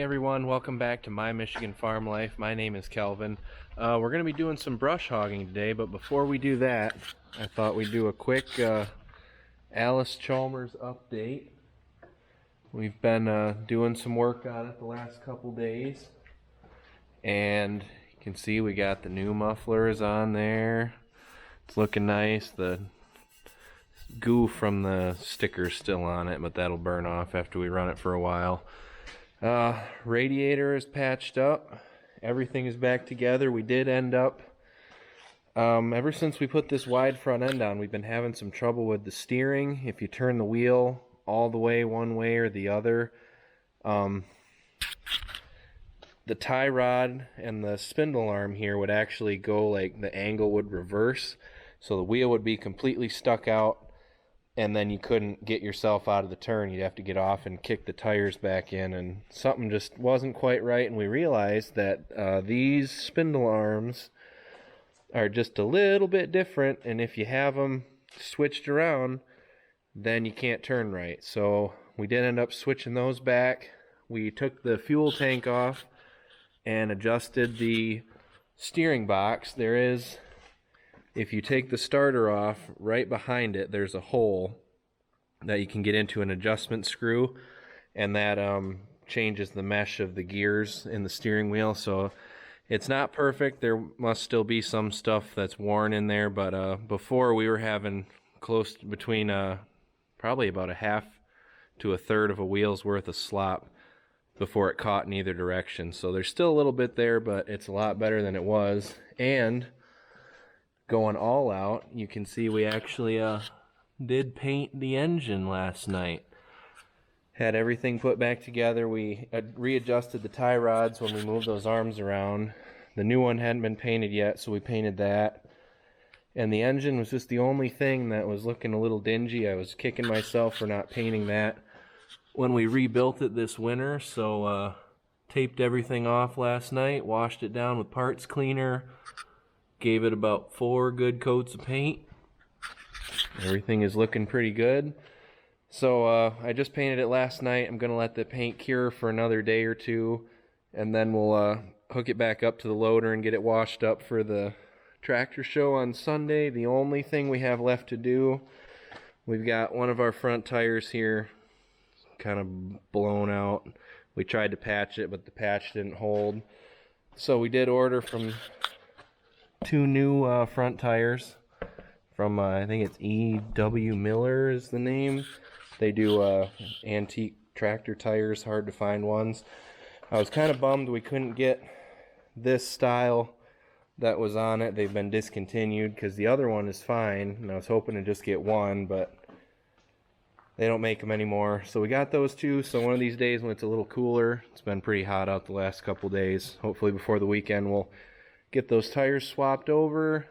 everyone, welcome back to My Michigan Farm Life. My name is Kelvin. We're going to be doing some brush hogging today, but before we do that, I thought we'd do a quick Alice Chalmers update. We've been doing some work on it the last couple days, and you can see we got the new mufflers on there. It's looking nice. The goo from the sticker's still on it, but that'll burn off after we run it for a while. Radiator is patched up. Everything is back together. We did end up, ever since we put this wide front end on, we've been having some trouble with the steering. If you turn the wheel all the way one way or the other, the tie rod and the spindle arm here would actually go, like, the angle would reverse, so the wheel would be completely stuck out, and then you couldn't get yourself out of the turn. You'd have to get off and kick the tires back in, and something just wasn't quite right, and we realized that these spindle arms are just a little bit different, and if you have them switched around, then you can't turn right. So we did end up switching those back. We took the fuel tank off and adjusted the steering box. There is, if you take the starter off, right behind it there's a hole that you can get into an adjustment screw, and that changes the mesh of the gears in the steering wheel. So it's not perfect. There must still be some stuff that's worn in there, but before we were having close to between probably about a half to a third of a wheel's worth of slop before it caught in either direction. So there's still a little bit there, but it's a lot better than it was. And going all out, you can see we actually did paint the engine last night. Had everything put back together. We readjusted the tie rods when we moved those arms around. The new one hadn't been painted yet, so we painted that. And the engine was just the only thing that was looking a little dingy. I was kicking myself for not painting that when we rebuilt it this winter. So taped everything off last night, washed it down with parts cleaner, gave it about 4 good coats of paint. Everything is looking pretty good. So I just painted it last night. I'm going to let the paint cure for another day or two, and then we'll hook it back up to the loader and get it washed up for the tractor show on Sunday. The only thing we have left to do, we've got one of our front tires here kind of blown out. We tried to patch it, but the patch didn't hold. So we did order from 2 new front tires from I think it's E.W. Miller is the name. They do antique tractor tires, hard to find ones. I was kind of bummed we couldn't get this style that was on it. They've been discontinued because the other one is fine, and I was hoping to just get one, but they don't make them anymore. So we got those 2. So one of these days when it's a little cooler, it's been pretty hot out the last couple days, hopefully before the weekend we'll get those tires swapped over,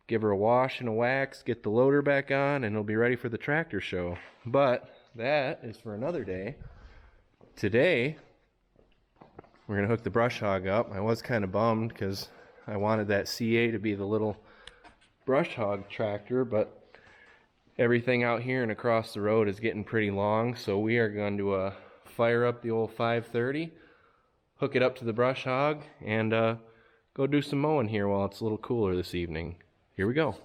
give her a wash and a wax, get the loader back on, and it'll be ready for the tractor show. But that is for another day. Today we're going to hook the brush hog up. I was kind of bummed because I wanted that CA to be the little brush hog tractor, but everything out here and across the road is getting pretty long, so we are going to fire up the old 530, hook it up to the brush hog, and go do some mowing here while it's a little cooler this evening. Here we go.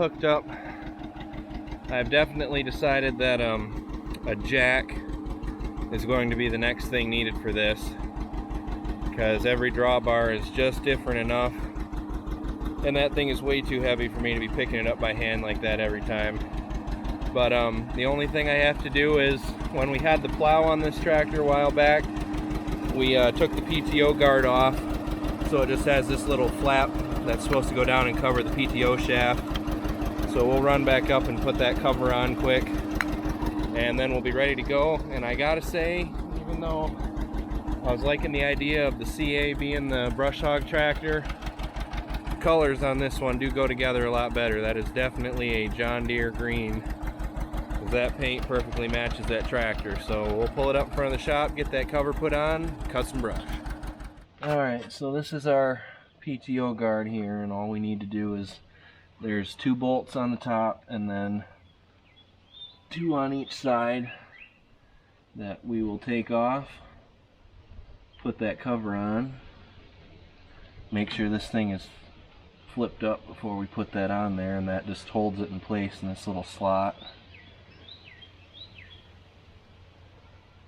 hooked up. I've definitely decided that a jack is going to be the next thing needed for this, because every drawbar is just different enough, and that thing is way too heavy for me to be picking it up by hand like that every time. But the only thing I have to do is, when we had the plow on this tractor a while back, we took the PTO guard off, so it just has this little flap that's supposed to go down and cover the PTO shaft. So we'll run back up and put that cover on quick, and then we'll be ready to go. And I gotta say, even though I was liking the idea of the CA being the brush hog tractor, the colors on this one do go together a lot better. That is definitely a John Deere green, because that paint perfectly matches that tractor. So we'll pull it up in front of the shop, get that cover put on, cut some brush. Alright, so this is our PTO guard here, and all we need to do is, there's 2 bolts on the top and then 2 on each side that we will take off, put that cover on, make sure this thing is flipped up before we put that on there, and that just holds it in place in this little slot.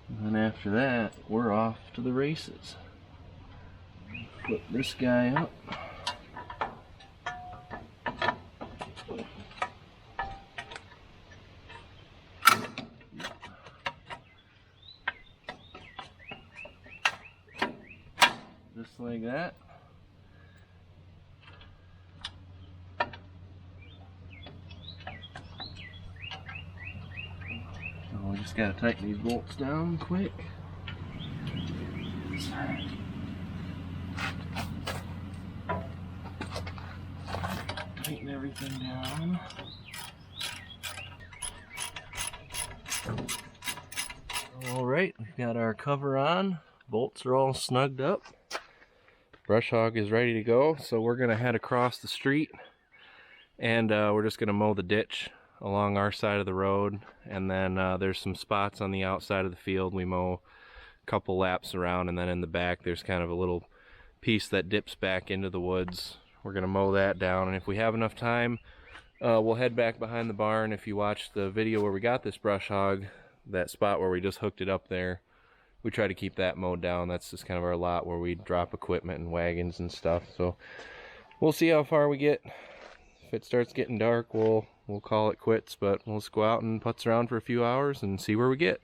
And then after that, we're off to the races. Put this guy up. Just like that. So we just gotta tighten these bolts down quick. Tighten everything down. Alright, we've got our cover on. Bolts are all snugged up. Brush hog is ready to go, so we're going to head across the street, and we're just going to mow the ditch along our side of the road, and then there's some spots on the outside of the field we mow a couple laps around, and then in the back there's kind of a little piece that dips back into the woods. We're going to mow that down, and if we have enough time, we'll head back behind the barn. If you watched the video where we got this brush hog, that spot where we just hooked it up there, we try to keep that mowed down. That's just kind of our lot where we drop equipment and wagons and stuff. So we'll see how far we get. If it starts getting dark, we'll call it quits, but we'll just go out and putz around for a few hours and see where we get.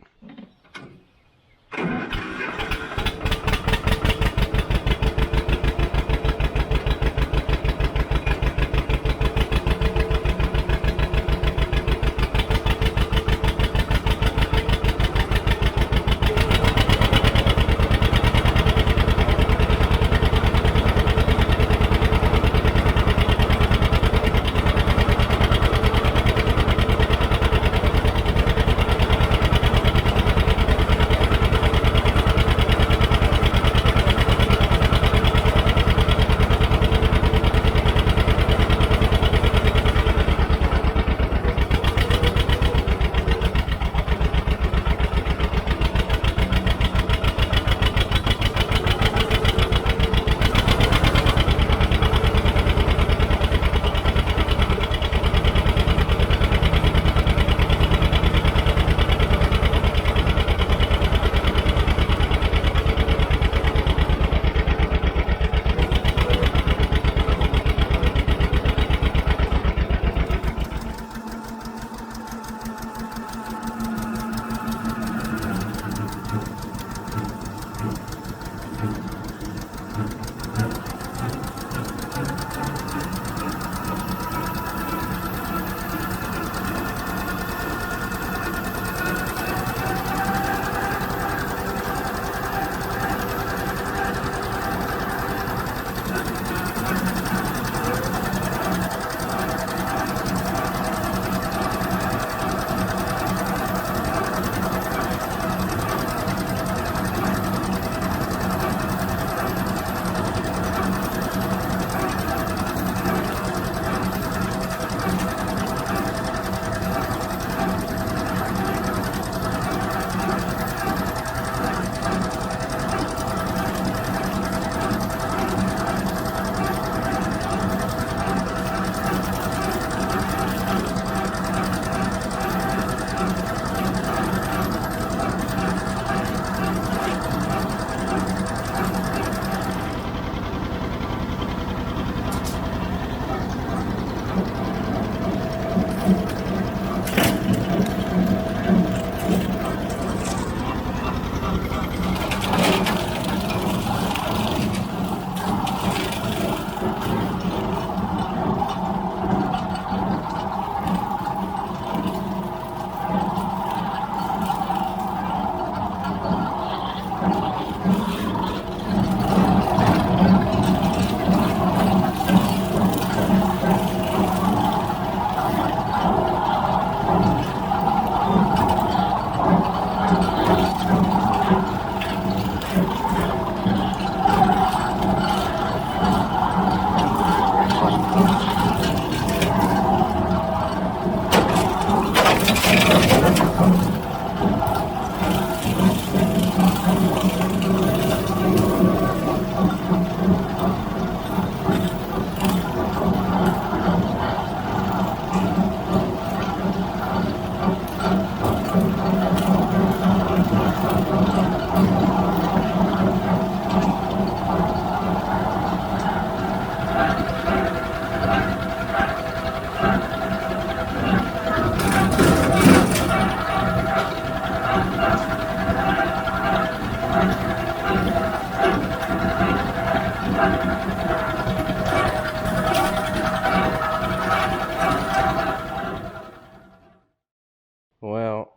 Well,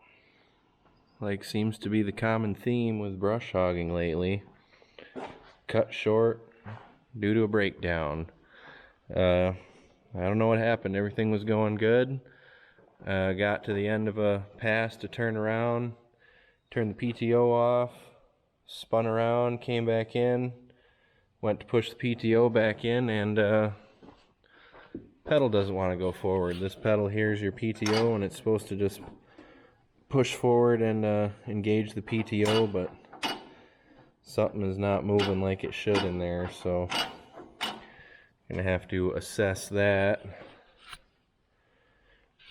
like seems to be the common theme with brush hogging lately. Cut short due to a breakdown. I don't know what happened. Everything was going good. Got to the end of a pass to turn around, turned the PTO off, spun around, came back in, went to push the PTO back in, and pedal doesn't want to go forward. This pedal here is your PTO, and it's supposed to just push forward and engage the PTO, but something is not moving like it should in there, so gonna have to assess that.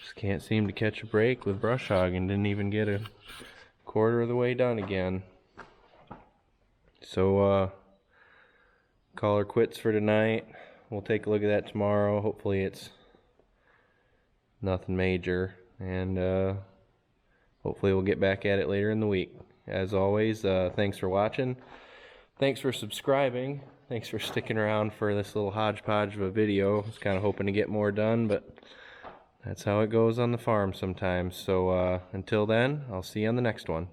Just can't seem to catch a break with brush hogging. Didn't even get a quarter of the way done again. So call her quits for tonight. We'll take a look at that tomorrow. Hopefully it's nothing major, and hopefully we'll get back at it later in the week. As always, thanks for watching. Thanks for subscribing. Thanks for sticking around for this little hodgepodge of a video. I was kind of hoping to get more done, but that's how it goes on the farm sometimes. So until then, I'll see you on the next one.